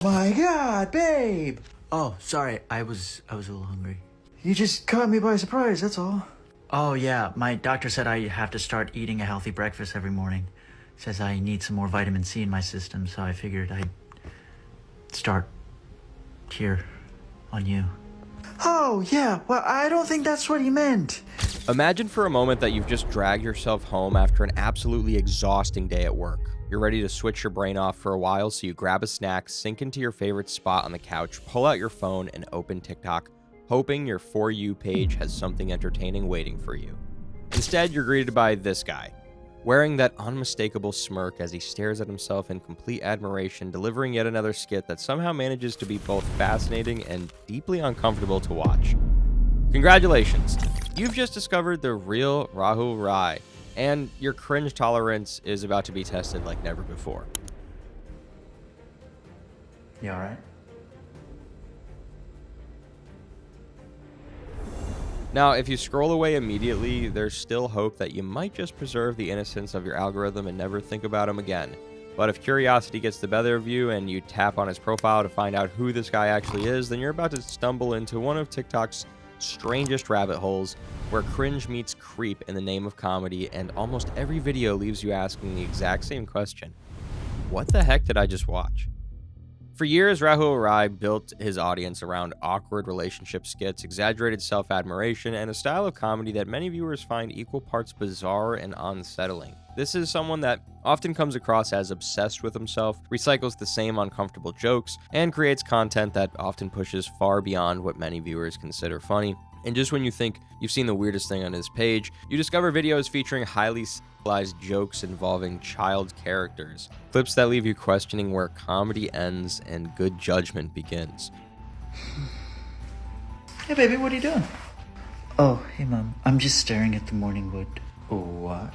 My God, babe! Oh, sorry, I was a little hungry. You just caught me by surprise, that's all. Oh yeah, my doctor said I have to start eating a healthy breakfast every morning. Says I need some more vitamin C in my system, so I figured I'd start here on you. Oh, yeah, well, I don't think that's what he meant. Imagine for a moment that you've just dragged yourself home after an absolutely exhausting day at work. You're ready to switch your brain off for a while, so you grab a snack, sink into your favorite spot on the couch, pull out your phone, and open TikTok, hoping your For You page has something entertaining waiting for you. Instead, you're greeted by this guy, wearing that unmistakable smirk as he stares at himself in complete admiration, delivering yet another skit that somehow manages to be both fascinating and deeply uncomfortable to watch. Congratulations! You've just discovered the real Rahul Rai, and your cringe tolerance is about to be tested like never before. You alright? Now, if you scroll away immediately, there's still hope that you might just preserve the innocence of your algorithm and never think about him again. But if curiosity gets the better of you and you tap on his profile to find out who this guy actually is, then you're about to stumble into one of TikTok's strangest rabbit holes, where cringe meets creep in the name of comedy, and almost every video leaves you asking the exact same question: what the heck did I just watch? For years, Rahul Rai built his audience around awkward relationship skits, exaggerated self-admiration, and a style of comedy that many viewers find equal parts bizarre and unsettling. This is someone that often comes across as obsessed with himself, recycles the same uncomfortable jokes, and creates content that often pushes far beyond what many viewers consider funny. And just when you think you've seen the weirdest thing on his page, you discover videos featuring highly sexualized jokes involving child characters. Clips that leave you questioning where comedy ends and good judgment begins. Hey, baby, what are you doing? Oh, hey mom, I'm just staring at the morning wood. What?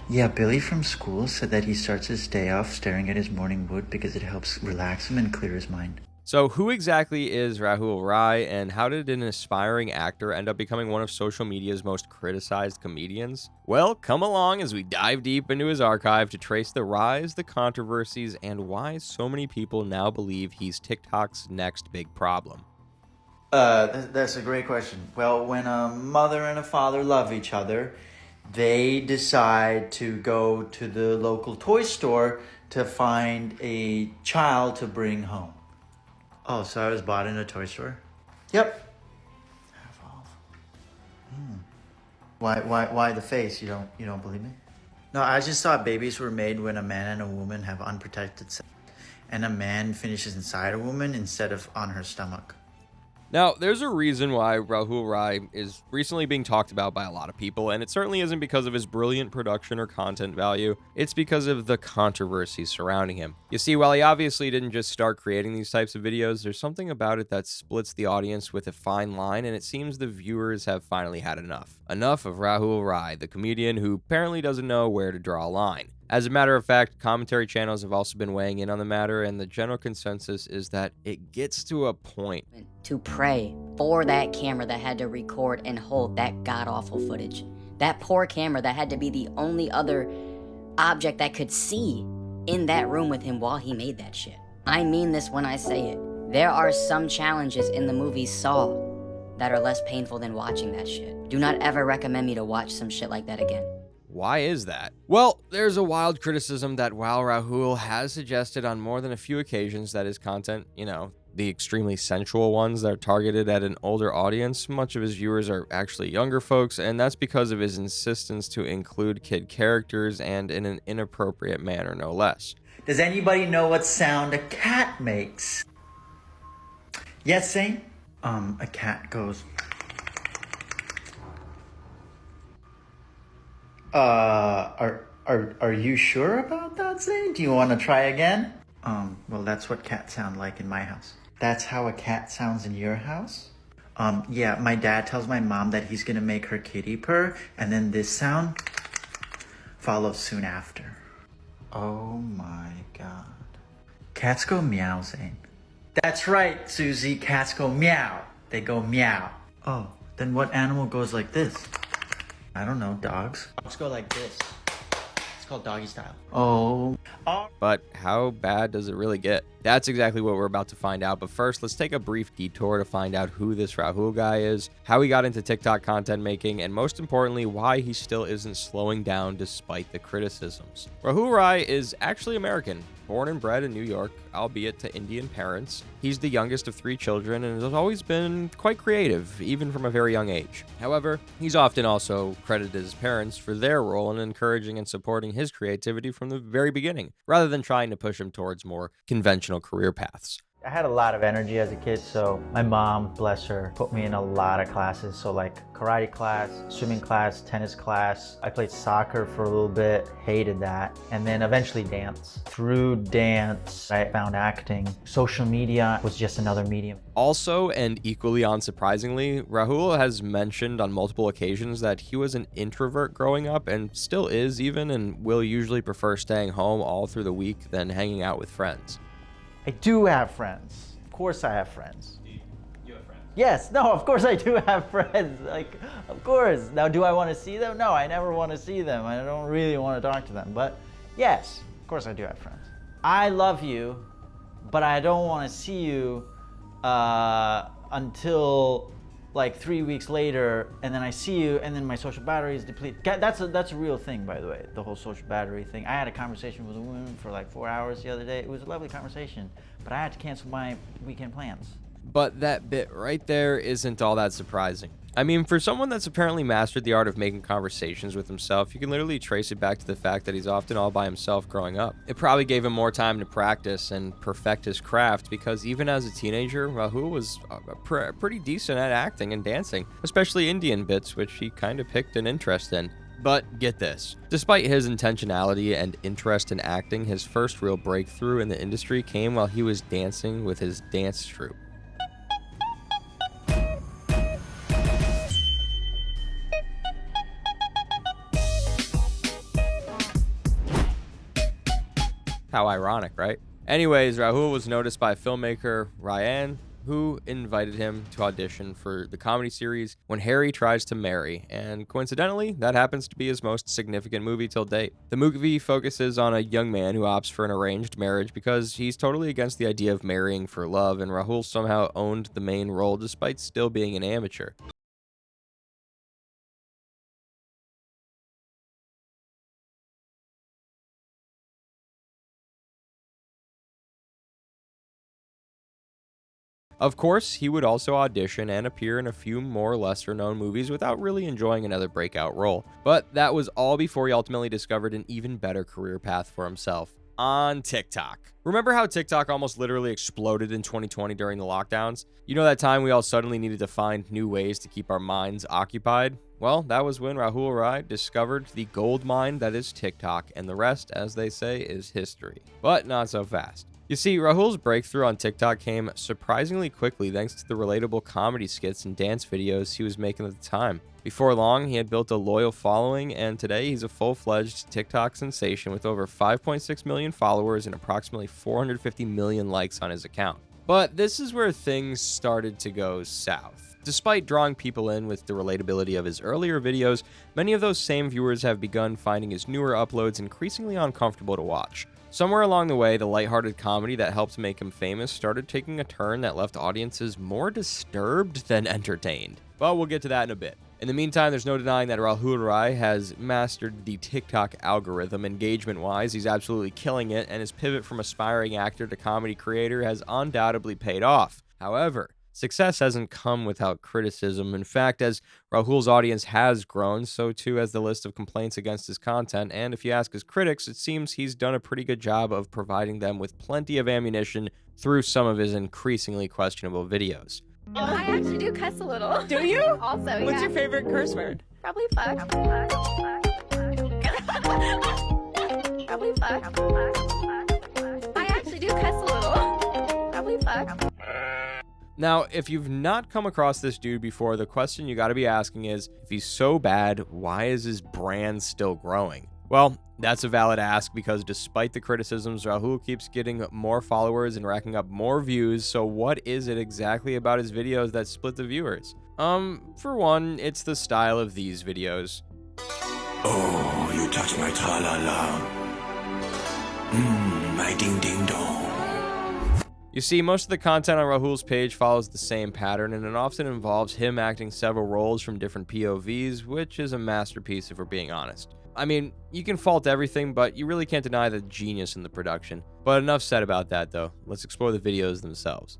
Yeah, Billy from school said that he starts his day off staring at his morning wood because it helps relax him and clear his mind. So who exactly is Rahul Rai, and how did an aspiring actor end up becoming one of social media's most criticized comedians? Well, come along as we dive deep into his archive to trace the rise, the controversies, and why so many people now believe he's TikTok's next big problem. That's a great question. Well, when a mother and a father love each other, they decide to go to the local toy store to find a child to bring home. Oh, so I was bought in a toy store? Yep. Why the face? You don't believe me? No, I just thought babies were made when a man and a woman have unprotected sex, and a man finishes inside a woman instead of on her stomach. Now, there's a reason why Rahul Rai is recently being talked about by a lot of people, and it certainly isn't because of his brilliant production or content value. It's because of the controversy surrounding him. You see, while he obviously didn't just start creating these types of videos, there's something about it that splits the audience with a fine line, and it seems the viewers have finally had enough. Enough of Rahul Rai, the comedian who apparently doesn't know where to draw a line. As a matter of fact, commentary channels have also been weighing in on the matter, and the general consensus is that it gets to a point to pray for that camera that had to record and hold that god-awful footage. That poor camera that had to be the only other object that could see in that room with him while he made that shit. I mean this when I say it. There are some challenges in the movie Saw that are less painful than watching that shit. Do not ever recommend me to watch some shit like that again. Why is that? Well, there's a wild criticism that while Rahul has suggested on more than a few occasions that his content, the extremely sensual ones that are targeted at an older audience, much of his viewers are actually younger folks, and that's because of his insistence to include kid characters and in an inappropriate manner, no less. Does anybody know what sound a cat makes? Yes, Zane? A cat goes... Are you sure about that, Zane? Do you want to try again? Well, that's what cats sound like in my house. That's how a cat sounds in your house? Yeah, my dad tells my mom that he's gonna make her kitty purr, and then this sound follows soon after. Oh my God. Cats go meow, Zane. That's right, Susie. Cats go meow. They go meow. Oh, then what animal goes like this? I don't know, dogs. Dogs go like this. It's called doggy style. Oh. But how bad does it really get? That's exactly what we're about to find out, but first, let's take a brief detour to find out who this Rahul guy is, how he got into TikTok content making, and most importantly, why he still isn't slowing down despite the criticisms. Rahul Rai is actually American, born and bred in New York, albeit to Indian parents. He's the youngest of 3 children and has always been quite creative, even from a very young age. However, he's often also credited his parents for their role in encouraging and supporting his creativity from the very beginning, rather than trying to push him towards more conventional career paths. I had a lot of energy as a kid, so my mom, bless her, put me in a lot of classes. So like karate class, swimming class, tennis class. I played soccer for a little bit, hated that. And then eventually dance. Through dance, I found acting. Social media was just another medium. Also, and equally unsurprisingly, Rahul has mentioned on multiple occasions that he was an introvert growing up and still is even, and will usually prefer staying home all through the week than hanging out with friends. I do have friends. Of course I have friends. You have friends? Yes, no, of course I do have friends. Like, of course. Now, do I want to see them? No, I never want to see them. I don't really want to talk to them. But yes, of course I do have friends. I love you, but I don't want to see you until like 3 weeks later, and then I see you, and then my social battery is depleted. That's a real thing, by the way, the whole social battery thing. I had a conversation with a woman for like 4 hours the other day. It was a lovely conversation, but I had to cancel my weekend plans. But that bit right there isn't all that surprising. I mean, for someone that's apparently mastered the art of making conversations with himself, you can literally trace it back to the fact that he's often all by himself growing up. It probably gave him more time to practice and perfect his craft, because even as a teenager, Rahul was pretty decent at acting and dancing, especially Indian bits, which he kind of picked an interest in. But get this, despite his intentionality and interest in acting, his first real breakthrough in the industry came while he was dancing with his dance troupe. How ironic, right? Anyways, Rahul was noticed by filmmaker Ryan, who invited him to audition for the comedy series When Harry Tries to Marry, and coincidentally, that happens to be his most significant movie till date. The movie focuses on a young man who opts for an arranged marriage because he's totally against the idea of marrying for love, and Rahul somehow owned the main role despite still being an amateur. Of course, he would also audition and appear in a few more lesser-known movies without really enjoying another breakout role. But that was all before he ultimately discovered an even better career path for himself. On TikTok. Remember how TikTok almost literally exploded in 2020 during the lockdowns? You know that time we all suddenly needed to find new ways to keep our minds occupied? Well, that was when Rahul Rai discovered the gold mine that is TikTok, and the rest, as they say, is history. But not so fast. You see, Rahul's breakthrough on TikTok came surprisingly quickly thanks to the relatable comedy skits and dance videos he was making at the time. Before long, he had built a loyal following, and today he's a full-fledged TikTok sensation with over 5.6 million followers and approximately 450 million likes on his account. But this is where things started to go south. Despite drawing people in with the relatability of his earlier videos, many of those same viewers have begun finding his newer uploads increasingly uncomfortable to watch. Somewhere along the way, the lighthearted comedy that helped make him famous started taking a turn that left audiences more disturbed than entertained. But we'll get to that in a bit. In the meantime, there's no denying that Rahul Rai has mastered the TikTok algorithm. Engagement-wise, he's absolutely killing it, and his pivot from aspiring actor to comedy creator has undoubtedly paid off. However, success hasn't come without criticism. In fact, as Rahul's audience has grown, so too has the list of complaints against his content, and if you ask his critics, it seems he's done a pretty good job of providing them with plenty of ammunition through some of his increasingly questionable videos. I actually do cuss a little. Do you? Also, yeah. What's your favorite curse word? Probably fuck. Probably fuck. I actually do cuss a little. Probably fuck. Now, if you've not come across this dude before, the question you gotta be asking is, if he's so bad, why is his brand still growing? Well, that's a valid ask because despite the criticisms, Rahul keeps getting more followers and racking up more views, so what is it exactly about his videos that split the viewers? For one, it's the style of these videos. Oh, you touch my tra-la-la. My ding-ding-dong. You see, most of the content on Rahul's page follows the same pattern, and it often involves him acting several roles from different POVs, which is a masterpiece if we're being honest. I mean, you can fault everything, but you really can't deny the genius in the production. But enough said about that though, let's explore the videos themselves.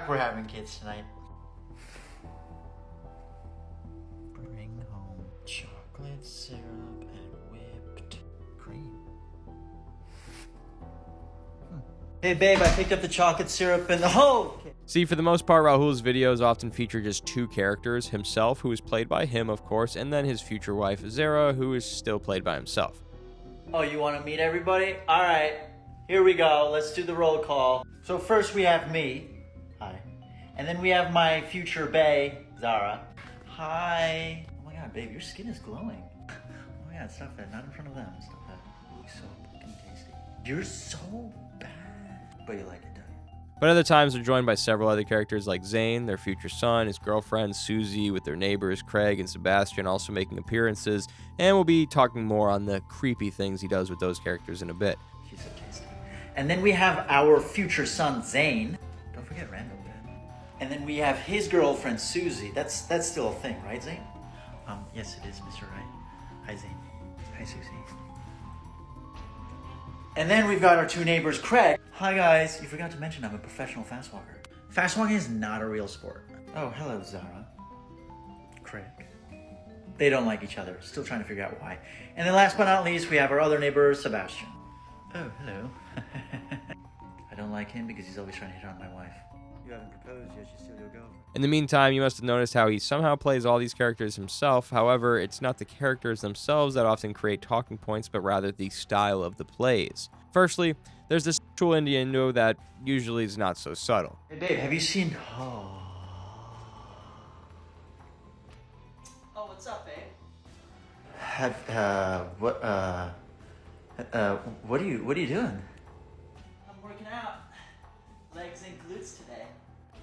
We're having kids tonight. Bring home chocolate syrup and whipped cream. Hey babe, I picked up the chocolate syrup and the whole. See, for the most part, Rahul's videos often feature just two characters, himself, who is played by him, of course, and then his future wife, Zara, who is still played by himself. Oh, you want to meet everybody? All right, here we go. Let's do the roll call. So first we have me. Hi. And then we have my future bae, Zara. Hi. Oh my god, babe, your skin is glowing. Oh my god, stop that. Not in front of them. Stop that. It looks so fucking tasty. You're so bad. But you like it, don't you? But other times they're joined by several other characters like Zane, their future son, his girlfriend Susie, with their neighbors Craig and Sebastian also making appearances, and we'll be talking more on the creepy things he does with those characters in a bit. She's so tasty. And then we have our future son, Zane. Don't forget Randall, man. And then we have his girlfriend, Susie. That's still a thing, right, Zane? Yes, it is, Mr. Wright. Hi, Zane. Hi, Susie. And then we've got our two neighbors, Craig. Hi, guys. You forgot to mention I'm a professional fast walker. Fast walking is not a real sport. Oh, hello, Zara. Craig. They don't like each other. Still trying to figure out why. And then last but not least, we have our other neighbor, Sebastian. Oh, hello. I don't like him because he's always trying to hit on my wife. You haven't proposed yet, you still go. In the meantime, you must have noticed how he somehow plays all these characters himself. However, it's not the characters themselves that often create talking points, but rather the style of the plays. Firstly, there's this sexual innuendo that usually is not so subtle. Hey babe, have you seen... Oh, what's up, babe? What are you doing? I'm working out. Legs and glutes today.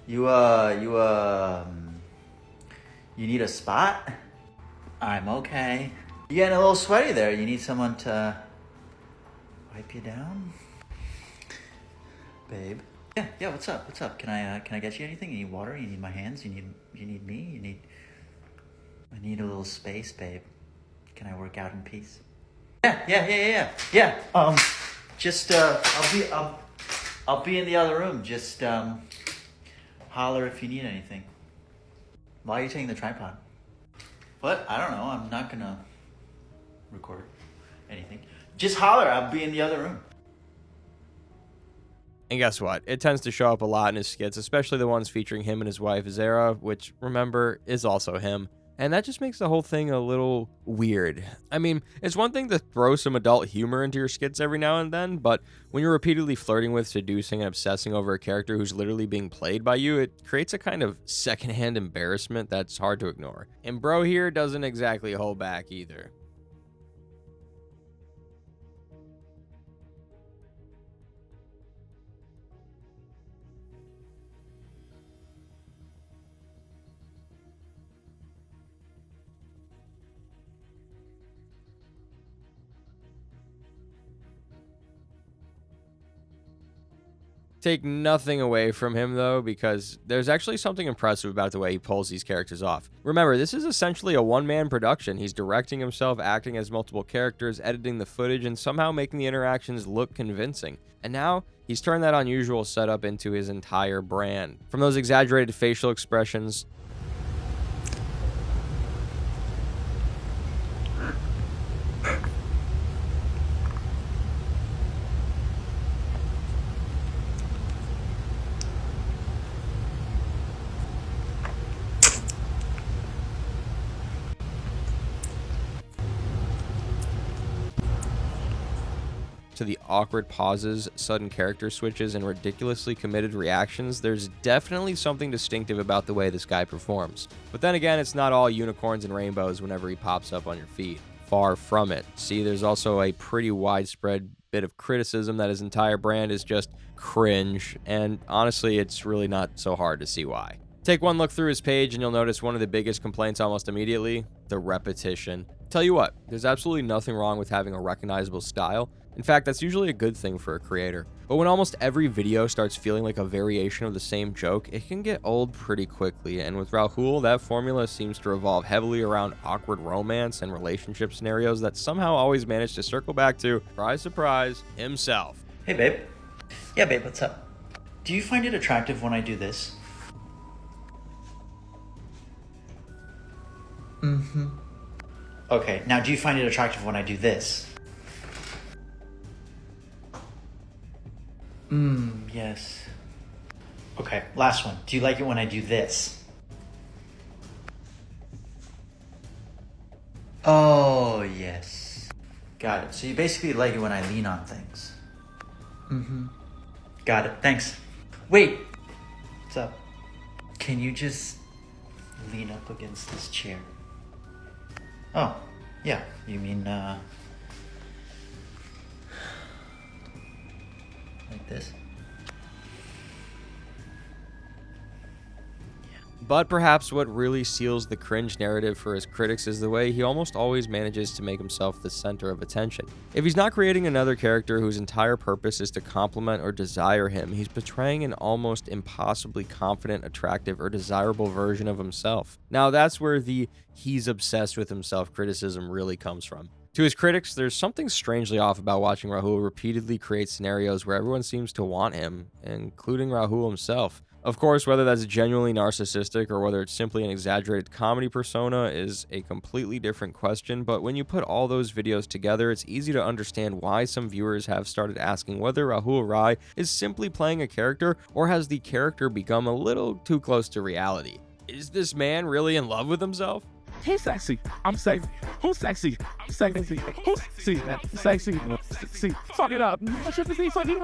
You need a spot? I'm okay. You getting a little sweaty there. You need someone to wipe you down? Babe. Yeah, what's up? Can I get you anything? You need water? You need my hands? You need me? I need a little space, babe. Can I work out in peace? Yeah. I'll be in the other room. Just holler if you need anything. Why are you taking the tripod? What? I don't know. I'm not gonna record anything. Just holler. I'll be in the other room. And guess what? It tends to show up a lot in his skits, especially the ones featuring him and his wife, Zara, which, remember, is also him. And that just makes the whole thing a little weird. I mean, it's one thing to throw some adult humor into your skits every now and then, but when you're repeatedly flirting with, seducing, and obsessing over a character who's literally being played by you, it creates a kind of secondhand embarrassment that's hard to ignore. And bro here doesn't exactly hold back either. Take nothing away from him though, because there's actually something impressive about the way he pulls these characters off. Remember, this is essentially a one-man production. He's directing himself, acting as multiple characters, editing the footage, and somehow making the interactions look convincing. And now, he's turned that unusual setup into his entire brand. From those exaggerated facial expressions, to the awkward pauses, sudden character switches, and ridiculously committed reactions, there's definitely something distinctive about the way this guy performs. But then again, it's not all unicorns and rainbows whenever he pops up on your feed. Far from it. See, there's also a pretty widespread bit of criticism that his entire brand is just cringe, and honestly, it's really not so hard to see why. Take one look through his page and you'll notice one of the biggest complaints almost immediately: the repetition. Tell you what, there's absolutely nothing wrong with having a recognizable style. In fact, that's usually a good thing for a creator. But when almost every video starts feeling like a variation of the same joke, it can get old pretty quickly, and with Rahul, that formula seems to revolve heavily around awkward romance and relationship scenarios that somehow always manage to circle back to, surprise, surprise, himself. Hey, babe. Yeah, babe, what's up? Do you find it attractive when I do this? Mm-hmm. Okay, now do you find it attractive when I do this? Yes. Okay, last one. Do you like it when I do this? Oh, yes. Got it. So you basically like it when I lean on things. Mm-hmm. Got it. Thanks. Wait. What's up? Can you just lean up against this chair? Oh, yeah. You mean, like this? But perhaps what really seals the cringe narrative for his critics is the way he almost always manages to make himself the center of attention. If he's not creating another character whose entire purpose is to compliment or desire him, he's portraying an almost impossibly confident, attractive, or desirable version of himself. Now that's where the "he's obsessed with himself" criticism really comes from. To his critics, there's something strangely off about watching Rahul repeatedly create scenarios where everyone seems to want him, including Rahul himself. Of course, whether that's genuinely narcissistic or whether it's simply an exaggerated comedy persona is a completely different question, but when you put all those videos together, it's easy to understand why some viewers have started asking whether Rahul Rai is simply playing a character, or has the character become a little too close to reality. Is this man really in love with himself? He's sexy. I'm sexy. Who's sexy? I'm sexy. Who's sexy? Sexy. Sexy. Fuck it up. I should be fucking you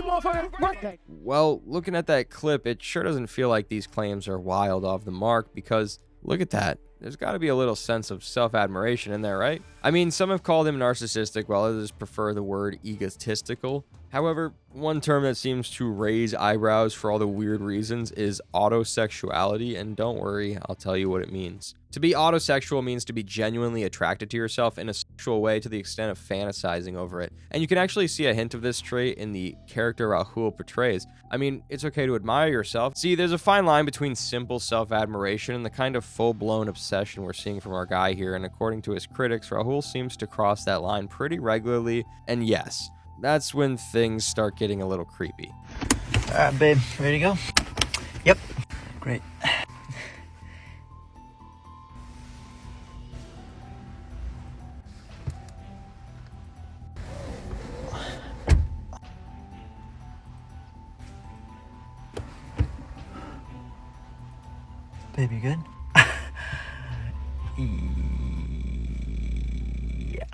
motherfucker. What? Well, looking at that clip, it sure doesn't feel like these claims are wild off the mark, because look at that. There's got to be a little sense of self-admiration in there, right? I mean, some have called him narcissistic, while others prefer the word egotistical. However, one term that seems to raise eyebrows for all the weird reasons is autosexuality, and don't worry, I'll tell you what it means. To be autosexual means to be genuinely attracted to yourself in a sexual way to the extent of fantasizing over it. And you can actually see a hint of this trait in the character Rahul portrays. I mean, it's okay to admire yourself. See, there's a fine line between simple self-admiration and the kind of full-blown obsession we're seeing from our guy here, and according to his critics, Rahul seems to cross that line pretty regularly, and yes, that's when things start getting a little creepy. Alright, babe, ready to go? Yep. Great. Babe, you good? Yeah.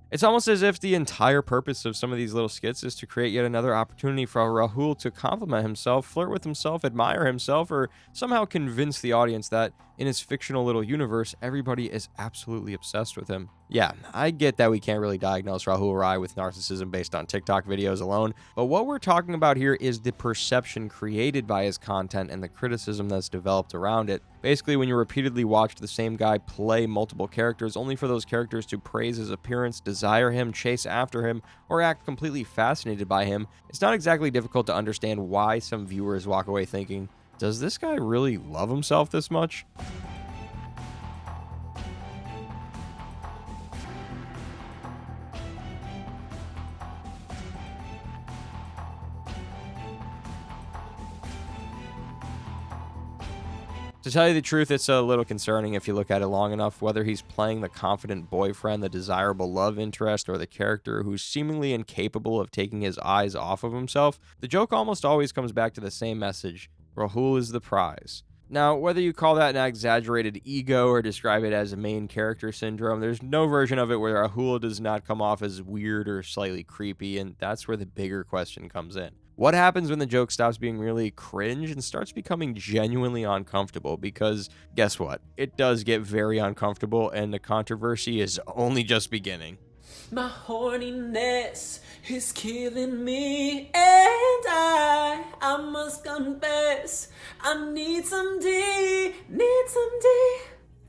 It's almost as if the entire purpose of some of these little skits is to create yet another opportunity for Rahul to compliment himself, flirt with himself, admire himself, or somehow convince the audience that in his fictional little universe, everybody is absolutely obsessed with him. Yeah, I get that we can't really diagnose Rahul Rai with narcissism based on TikTok videos alone, but what we're talking about here is the perception created by his content and the criticism that's developed around it. Basically, when you repeatedly watch the same guy play multiple characters only for those characters to praise his appearance, desire him, chase after him, or act completely fascinated by him, it's not exactly difficult to understand why some viewers walk away thinking, does this guy really love himself this much? To tell you the truth, it's a little concerning if you look at it long enough, whether he's playing the confident boyfriend, the desirable love interest, or the character who's seemingly incapable of taking his eyes off of himself. The joke almost always comes back to the same message: Rahul is the prize. Now, whether you call that an exaggerated ego or describe it as a main character syndrome, there's no version of it where Rahul does not come off as weird or slightly creepy, and that's where the bigger question comes in. What happens when the joke stops being really cringe and starts becoming genuinely uncomfortable? Because guess what? It does get very uncomfortable, and the controversy is only just beginning. My horniness is killing me, and I must confess, I need some D.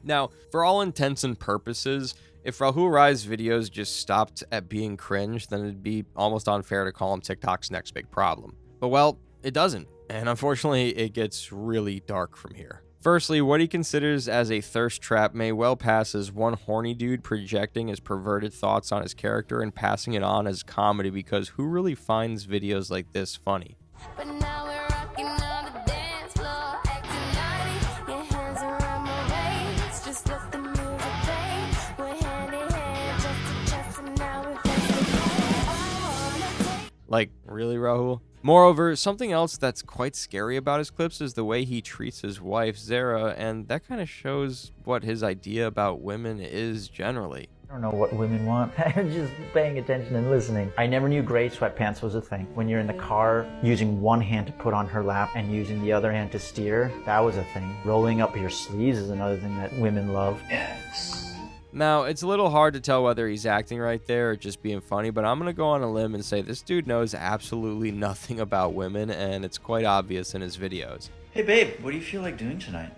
Now, for all intents and purposes, if Rahul Rai's videos just stopped at being cringe, then it'd be almost unfair to call him TikTok's next big problem. But well, it doesn't, and unfortunately it gets really dark from here. Firstly, what he considers as a thirst trap may well pass as one horny dude projecting his perverted thoughts on his character and passing it on as comedy, because who really finds videos like this funny? But now we're rocking on the dance floor, acting naughty. Your hands around my waist, just let the music play. We're hand in hand, chest to chest, and now we're face to face. Like, really, Rahul? Moreover, something else that's quite scary about his clips is the way he treats his wife, Zara, and that kind of shows what his idea about women is generally. I don't know what women want. I'm just paying attention and listening. I never knew gray sweatpants was a thing. When you're in the car, using one hand to put on her lap and using the other hand to steer, that was a thing. Rolling up your sleeves is another thing that women love. Yes. Now, it's a little hard to tell whether he's acting right there or just being funny, but I'm going to go on a limb and say this dude knows absolutely nothing about women, and it's quite obvious in his videos. Hey babe, what do you feel like doing tonight?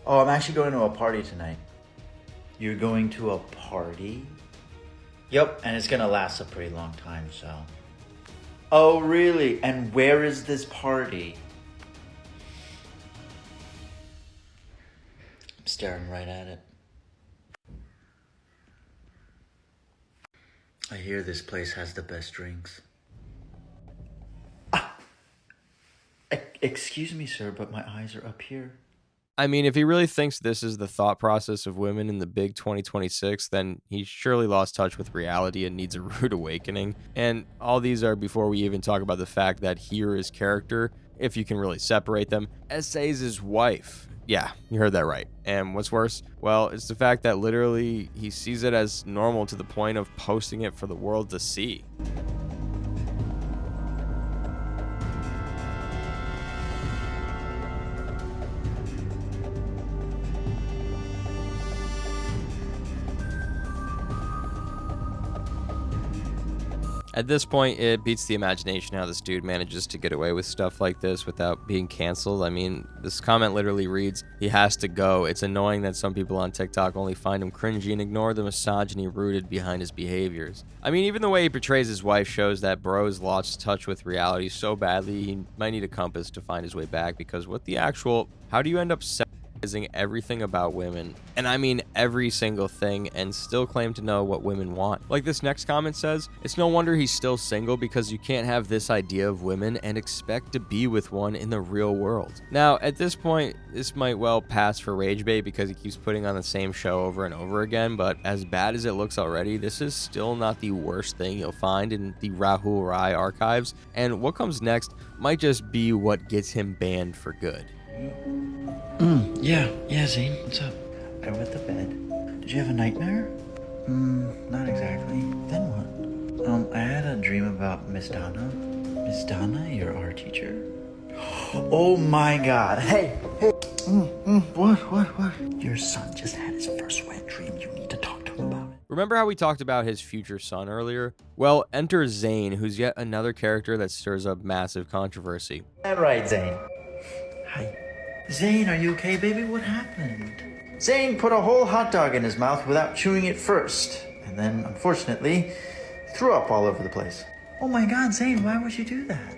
Oh, I'm actually going to a party tonight. You're going to a party? Yep, and it's gonna last a pretty long time, so. Oh, really? And where is this party? I'm staring right at it. I hear this place has the best drinks. Excuse me, sir, but my eyes are up here. I mean, if he really thinks this is the thought process of women in the big 2026, then he surely lost touch with reality and needs a rude awakening. And all these are before we even talk about the fact that here his character, if you can really separate them, essays his wife. Yeah, you heard that right. And what's worse? Well, it's the fact that literally he sees it as normal to the point of posting it for the world to see. At this point, it beats the imagination how this dude manages to get away with stuff like this without being canceled. I mean, this comment literally reads, "He has to go. It's annoying that some people on TikTok only find him cringy and ignore the misogyny rooted behind his behaviors." I mean, even the way he portrays his wife shows that bro's lost touch with reality so badly he might need a compass to find his way back, because what the actual, how do you end up everything about women, and I mean every single thing, and still claim to know what women want? Like this next comment says, "It's no wonder he's still single, because you can't have this idea of women and expect to be with one in the real world." Now, at this point, this might well pass for rage bait because he keeps putting on the same show over and over again, but as bad as it looks already, this is still not the worst thing you'll find in the Rahul Rai archives, and what comes next might just be what gets him banned for good. Yeah, Zane, what's up? I went to bed. Did you have a nightmare? Not exactly. Then what? I had a dream about Miss Donna. Miss Donna, your art teacher? Oh my god. Hey. What? Your son just had his first wet dream. You need to talk to him about it. Remember how we talked about his future son earlier? Well, enter Zane, who's yet another character that stirs up massive controversy. All right, Zane. Hi. Zane, are you okay, baby? What happened? Zane put a whole hot dog in his mouth without chewing it first, and then, unfortunately, threw up all over the place. Oh my god, Zane, why would you do that?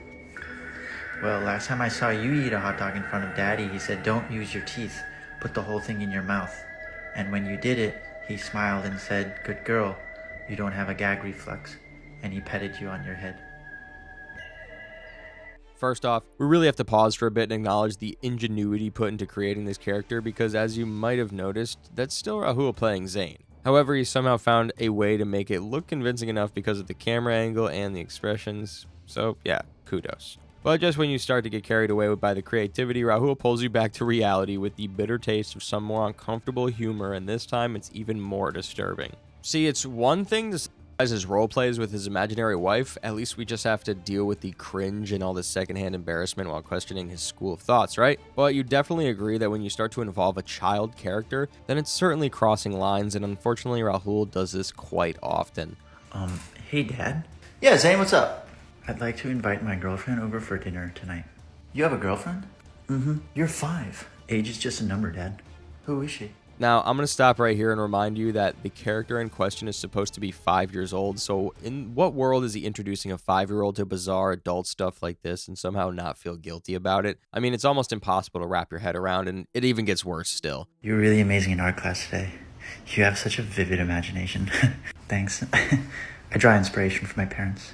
Well, last time I saw you eat a hot dog in front of Daddy, he said, "Don't use your teeth. Put the whole thing in your mouth." And when you did it, he smiled and said, "Good girl, you don't have a gag reflex." And he petted you on your head. First off, we really have to pause for a bit and acknowledge the ingenuity put into creating this character, because as you might have noticed, that's still Rahul playing Zane. However, he somehow found a way to make it look convincing enough because of the camera angle and the expressions, so yeah, kudos. But just when you start to get carried away by the creativity, Rahul pulls you back to reality with the bitter taste of some more uncomfortable humor, and this time it's even more disturbing. See, it's one thing to as his role plays with his imaginary wife, at least we just have to deal with the cringe and all this secondhand embarrassment while questioning his school of thoughts, right? But you definitely agree that when you start to involve a child character, then it's certainly crossing lines, and unfortunately Rahul does this quite often. Hey, Dad. Yeah, Zane, what's up? I'd like to invite my girlfriend over for dinner tonight. You have a girlfriend? Mm-hmm. You're 5. Age is just a number, Dad. Who is she? Now, I'm going to stop right here and remind you that the character in question is supposed to be 5 years old, so in what world is he introducing a 5-year-old to bizarre adult stuff like this and somehow not feel guilty about it? I mean, it's almost impossible to wrap your head around, and it even gets worse still. You were really amazing in art class today. You have such a vivid imagination. Thanks. I draw inspiration from my parents.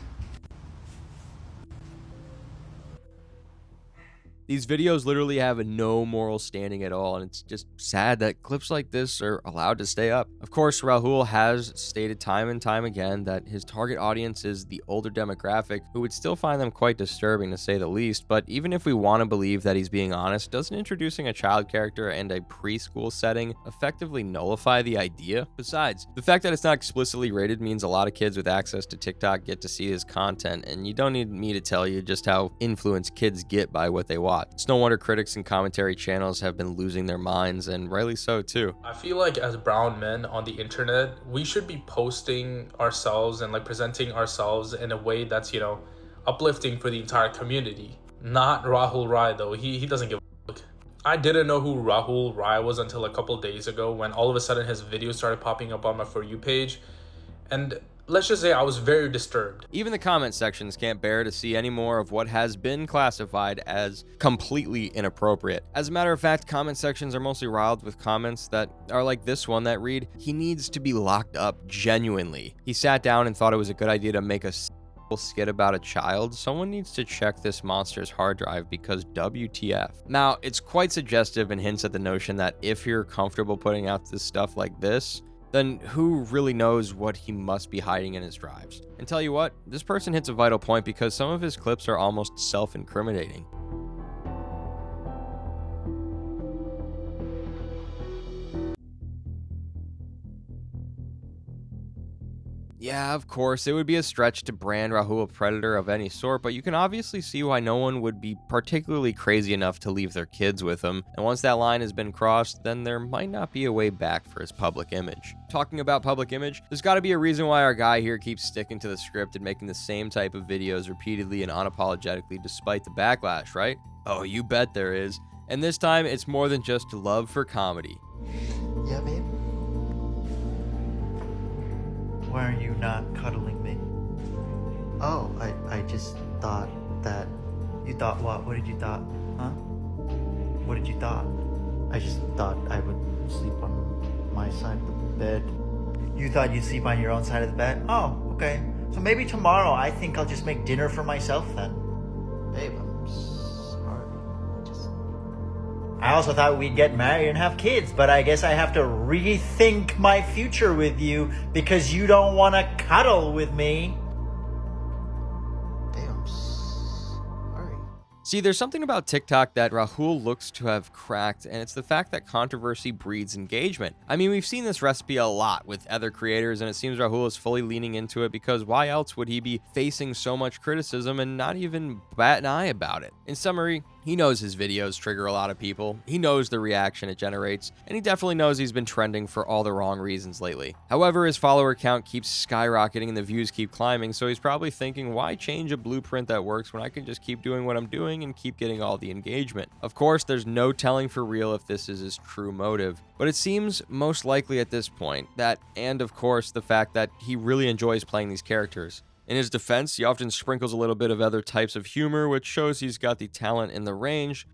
These videos literally have no moral standing at all, and it's just sad that clips like this are allowed to stay up. Of course, Rahul has stated time and time again that his target audience is the older demographic, who would still find them quite disturbing to say the least, but even if we want to believe that he's being honest, doesn't introducing a child character and a preschool setting effectively nullify the idea? Besides, the fact that it's not explicitly rated means a lot of kids with access to TikTok get to see his content, and you don't need me to tell you just how influenced kids get by what they watch. It's no wonder critics and commentary channels have been losing their minds, and rightly so too. I feel like as brown men on the internet, we should be posting ourselves and like presenting ourselves in a way that's, you know, uplifting for the entire community. Not Rahul Rai though, he doesn't give a fuck. I didn't know who Rahul Rai was until a couple days ago when all of a sudden his video started popping up on my For You page, and let's just say I was very disturbed. Even the comment sections can't bear to see any more of what has been classified as completely inappropriate. As a matter of fact, comment sections are mostly riled with comments that are like this one that read, "He needs to be locked up genuinely. He sat down and thought it was a good idea to make a skit about a child. Someone needs to check this monster's hard drive because WTF." Now, it's quite suggestive and hints at the notion that if you're comfortable putting out this stuff like this, then who really knows what he must be hiding in his drives? And tell you what, this person hits a vital point because some of his clips are almost self-incriminating. Yeah, of course, it would be a stretch to brand Rahul a predator of any sort, but you can obviously see why no one would be particularly crazy enough to leave their kids with him. And once that line has been crossed, then there might not be a way back for his public image. Talking about public image, there's got to be a reason why our guy here keeps sticking to the script and making the same type of videos repeatedly and unapologetically despite the backlash, right? Oh, you bet there is. And this time, it's more than just love for comedy. Yeah, babe? Why are you not cuddling me? Oh, I just thought that... You thought what? What did you thought? Huh? What did you thought? I just thought I would sleep on my side of the bed. You thought you'd sleep on your own side of the bed? Oh, okay. So maybe tomorrow I think I'll just make dinner for myself then. Babe, I'm sorry. I also thought we'd get married and have kids, but I guess I have to rethink my future with you because you don't want to cuddle with me. Babe, I'm sorry. See, there's something about TikTok that Rahul looks to have cracked, and it's the fact that controversy breeds engagement. I mean, we've seen this recipe a lot with other creators, and it seems Rahul is fully leaning into it because why else would he be facing so much criticism and not even bat an eye about it? In summary, he knows his videos trigger a lot of people, he knows the reaction it generates, and he definitely knows he's been trending for all the wrong reasons lately. However, his follower count keeps skyrocketing and the views keep climbing, so he's probably thinking, why change a blueprint that works when I can just keep doing what I'm doing and keep getting all the engagement? Of course, there's no telling for real if this is his true motive, but it seems most likely at this point that, and of course, the fact that he really enjoys playing these characters. In his defense, he often sprinkles a little bit of other types of humor, which shows he's got the talent and the range.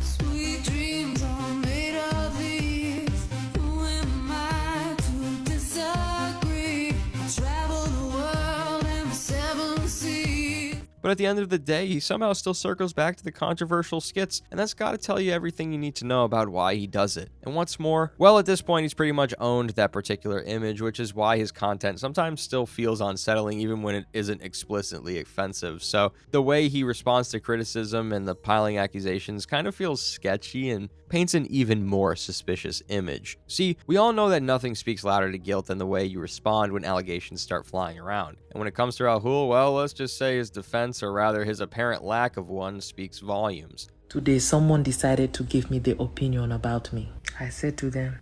Sweet dreams are made of these. Who am I to disagree? I travel the world and the seven seas. But at the end of the day, he somehow still circles back to the controversial skits, and that's gotta tell you everything you need to know about why he does it. And what's more, well, at this point, he's pretty much owned that particular image, which is why his content sometimes still feels unsettling even when it isn't explicitly offensive. So the way he responds to criticism and the piling accusations kind of feels sketchy and paints an even more suspicious image. See, we all know that nothing speaks louder to guilt than the way you respond when allegations start flying around. And when it comes to Rahul, well, let's just say his defense, or rather his apparent lack of one, speaks volumes. Today, someone decided to give me their opinion about me. I said to them,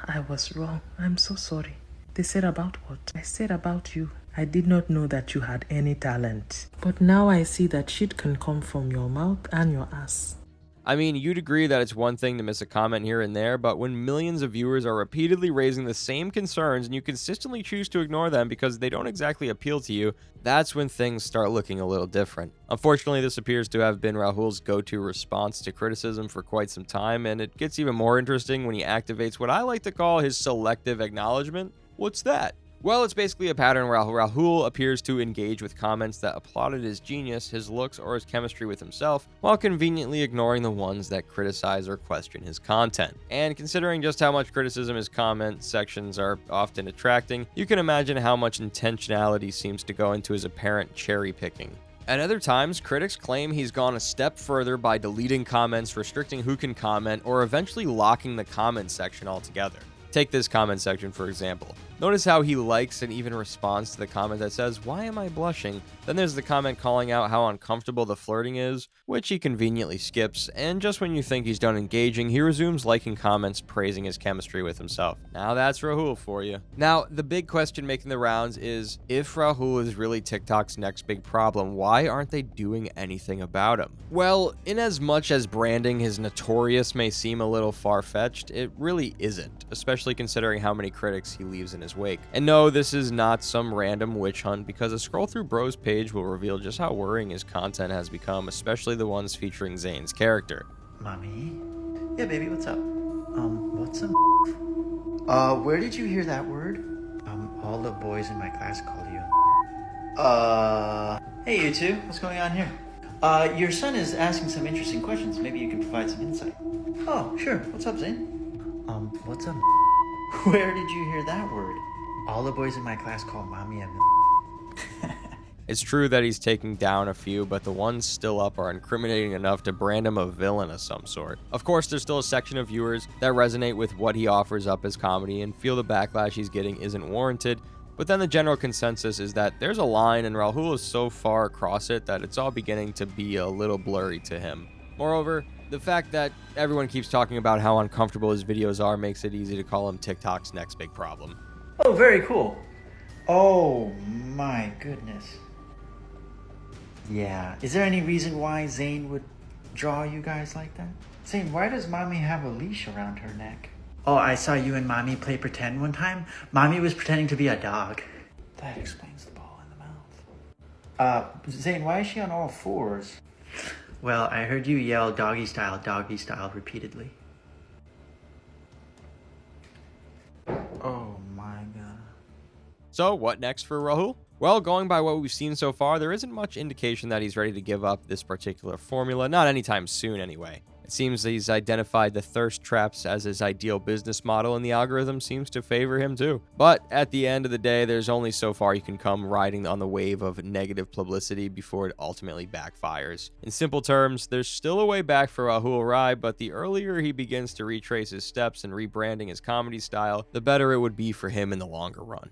I was wrong. I'm so sorry. They said about what? I said about you. I did not know that you had any talent. But now I see that shit can come from your mouth and your ass. I mean, you'd agree that it's one thing to miss a comment here and there, but when millions of viewers are repeatedly raising the same concerns and you consistently choose to ignore them because they don't exactly appeal to you, that's when things start looking a little different. Unfortunately, this appears to have been Rahul's go-to response to criticism for quite some time, and it gets even more interesting when he activates what I like to call his selective acknowledgement. What's that? Well, it's basically a pattern where Rahul appears to engage with comments that applauded his genius, his looks, or his chemistry with himself, while conveniently ignoring the ones that criticize or question his content. And considering just how much criticism his comment sections are often attracting, you can imagine how much intentionality seems to go into his apparent cherry picking. At other times, critics claim he's gone a step further by deleting comments, restricting who can comment, or eventually locking the comment section altogether. Take this comment section for example. Notice how he likes and even responds to the comment that says, "Why am I blushing?" Then there's the comment calling out how uncomfortable the flirting is, which he conveniently skips, and just when you think he's done engaging, he resumes liking comments praising his chemistry with himself. Now that's Rahul for you. Now, the big question making the rounds is, if Rahul is really TikTok's next big problem, why aren't they doing anything about him? Well, in as much as branding his notorious may seem a little far-fetched, it really isn't, especially considering how many critics he leaves in his wake. And no, this is not some random witch hunt, because a scroll through Bro's page will reveal just how worrying his content has become, especially the ones featuring Zane's character. Mommy? Yeah, baby, what's up? What's up? Where did you hear that word? All the boys in my class call you. Hey you two, what's going on here? Your son is asking some interesting questions. Maybe you can provide some insight. Oh, sure. What's up, Zane? What's up? Where did you hear that word? All the boys in my class call mommy a It's true that he's taking down a few, but the ones still up are incriminating enough to brand him a villain of some sort. Of course, there's still a section of viewers that resonate with what he offers up as comedy and feel the backlash he's getting isn't warranted, but then the general consensus is that there's a line and Rahul is so far across it that it's all beginning to be a little blurry to him. Moreover, the fact that everyone keeps talking about how uncomfortable his videos are makes it easy to call him TikTok's next big problem. Oh, very cool. Oh my goodness. Yeah. Is there any reason why Zane would draw you guys like that? Zane, why does mommy have a leash around her neck? Oh, I saw you and mommy play pretend one time. Mommy was pretending to be a dog. That explains the ball in the mouth. Zane, why is she on all fours? Well, I heard you yell doggy style repeatedly. Oh my god. So, what next for Rahul? Well, going by what we've seen so far, there isn't much indication that he's ready to give up this particular formula, not anytime soon anyway. It seems that he's identified the thirst traps as his ideal business model, and the algorithm seems to favor him too. But at the end of the day, there's only so far you can come riding on the wave of negative publicity before it ultimately backfires. In simple terms, there's still a way back for Rahul Rai, but the earlier he begins to retrace his steps and rebranding his comedy style, the better it would be for him in the longer run.